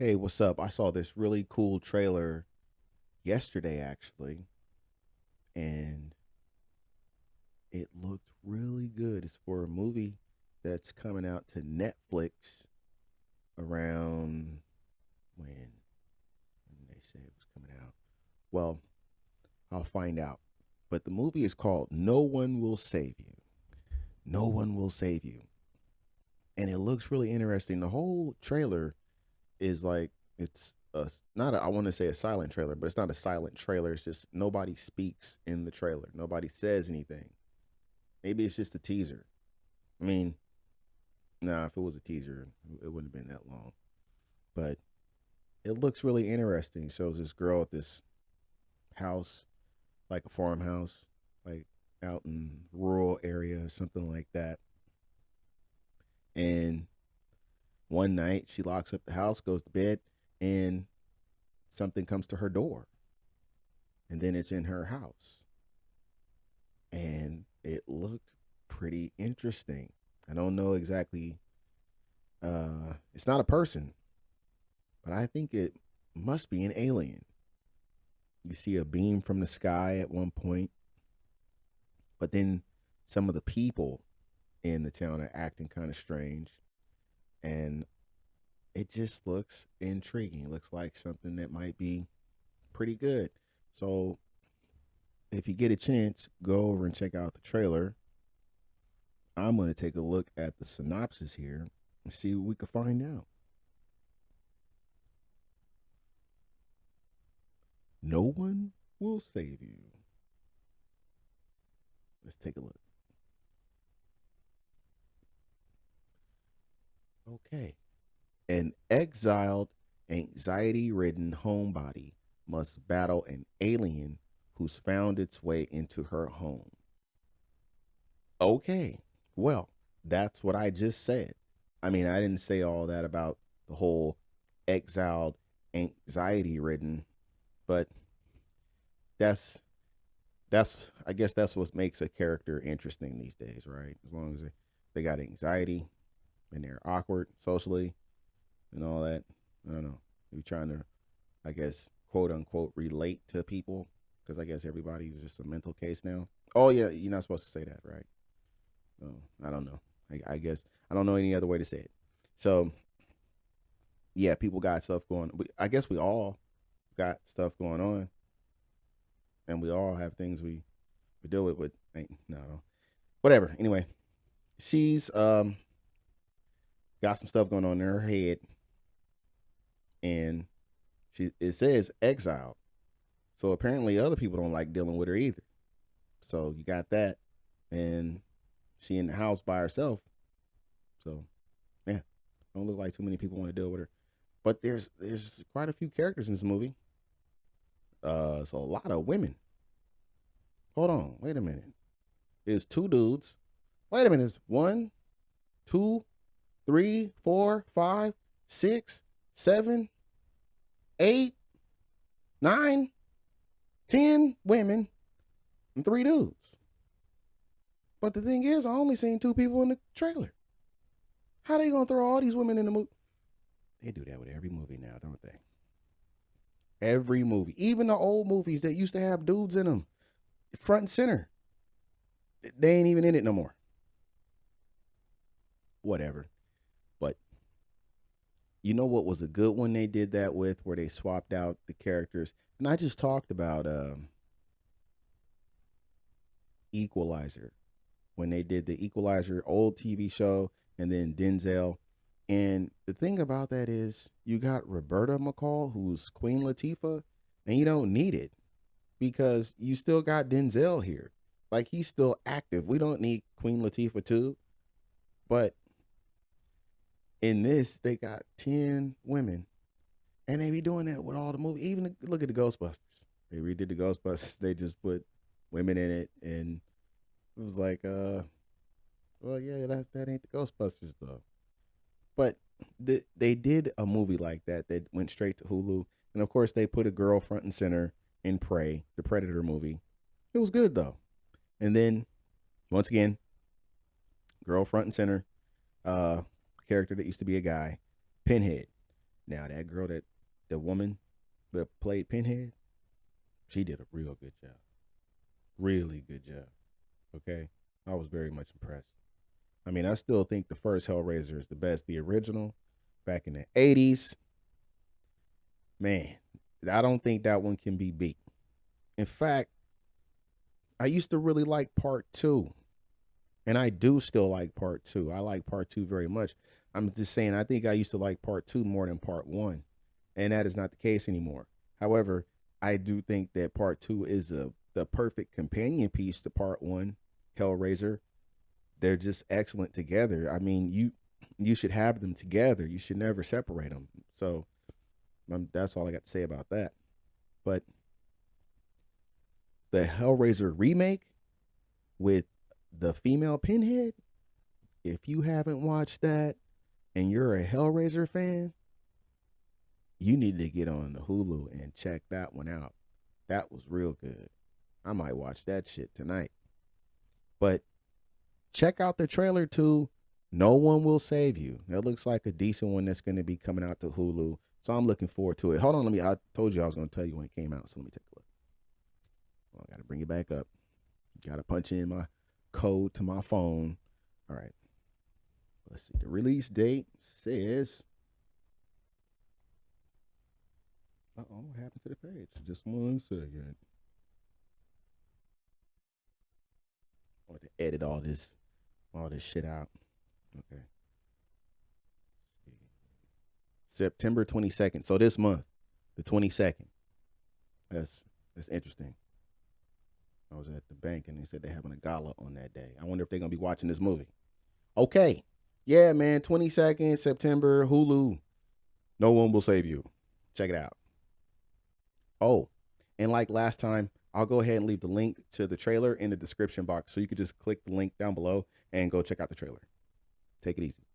Hey, what's up? I saw this really cool trailer yesterday, actually, and it looked really good. It's for a movie that's coming out to Netflix around when they say it was coming out. Well, I'll find out. But the movie is called No One Will Save You. No One Will Save You. And it looks really interesting. The whole trailer is like it's a not a, I want to say a silent trailer, but it's not a silent trailer. It's just nobody speaks in the trailer. Nobody says anything. Maybe it's just a teaser. I mean, nah, if it was a teaser, it wouldn't have been that long. But it looks really interesting. It shows this girl at this house, like a farmhouse, like out in rural area, something like that. And one night she locks up the house, goes to bed, and something comes to her door. And then it's in her house. And it looked pretty interesting. I don't know exactly. It's not a person, but I think it must be an alien. You see a beam from the sky at one point, but then some of the people in the town are acting kind of strange, and it just looks intriguing. It looks like something that might be pretty good. So if you get a chance, go over and check out the trailer. I'm going to take a look at the synopsis here and see what we can find out. No one will save you. Let's take a look. Okay. An exiled, anxiety ridden homebody must battle an alien who's found its way into her home. Okay. Well, that's what I just said. I mean, I didn't say all that about the whole exiled, anxiety ridden, but that's I guess that's what makes a character interesting these days, right? As long as they got anxiety and they're awkward socially and all that. I don't know. You're trying to, I guess, quote unquote, relate to people because I guess everybody's just a mental case now. Oh yeah, you're not supposed to say that, right? Oh, I don't know. I guess I don't know any other way to say it. So yeah, people got stuff going. I guess we all got stuff going on, and we all have things we deal with. With no, whatever. Anyway, she's got some stuff going on in her head, and she it says exile. So apparently, other people don't like dealing with her either. So you got that, and she in the house by herself. So yeah, don't look like too many people want to deal with her. But there's quite a few characters in this movie. It's a lot of women. Hold on, wait a minute. There's two dudes. Wait a minute. It's one, two, three, four, five, six, seven, eight, nine, 10 women and three dudes. But the thing is, I only seen two people in the trailer. How they gonna throw all these women in the movie? They do that with every movie now, don't they? Every movie, even the old movies that used to have dudes in them, front and center. They ain't even in it no more. Whatever. But you know what was a good one they did that with, where they swapped out the characters, and I just talked about Equalizer when they did the Equalizer old TV show, and then Denzel. And the thing about that is, you got Roberta McCall, who's Queen Latifah, and you don't need it because you still got Denzel here. Like he's still active. We don't need Queen Latifah too. But in this, they got 10 women, and they be doing that with all the movies. Even look at the Ghostbusters. They redid the Ghostbusters. They just put women in it, and it was like, well, yeah, that ain't the Ghostbusters though. But they did a movie like that that went straight to Hulu, and of course they put a girl front and center in Prey, the Predator movie. It was good though. And then once again, girl front and center, character that used to be a guy, Pinhead. Now that girl, that the woman that played Pinhead, she did a real good job. Really good job. Okay. I was very much impressed. I mean, I still think the first Hellraiser is the best. The original back in the 80s, man, I don't think that one can be beat. In fact, I used to really like part two, and I do still like part two. I like part two very much. I'm just saying, I think I used to like part two more than part one, and that is not the case anymore. However, I do think that part two is the perfect companion piece to part one, Hellraiser. They're just excellent together. I mean, you should have them together. You should never separate them. So that's all I got to say about that. But the Hellraiser remake with the female Pinhead, if you haven't watched that and you're a Hellraiser fan, you need to get on the Hulu and check that one out. That was real good. I might watch that shit tonight. But check out the trailer to No One Will Save You. That looks like a decent one that's going to be coming out to Hulu. So I'm looking forward to it. Hold on, I told you I was going to tell you when it came out. So let me take a look. Well, I got to bring it back up. Got to punch in my code to my phone. All right. Let's see. The release date says. What happened to the page? Just 1 second. I want to edit all this shit out. Okay. September 22nd. So this month, the 22nd. That's interesting. I was at the bank and they said they're having a gala on that day. I wonder if they're gonna be watching this movie. Okay. Yeah, man. 22nd September, Hulu. No One Will Save You. Check it out. Oh, and like last time, I'll go ahead and leave the link to the trailer in the description box so you could just click the link down below and go check out the trailer. Take it easy.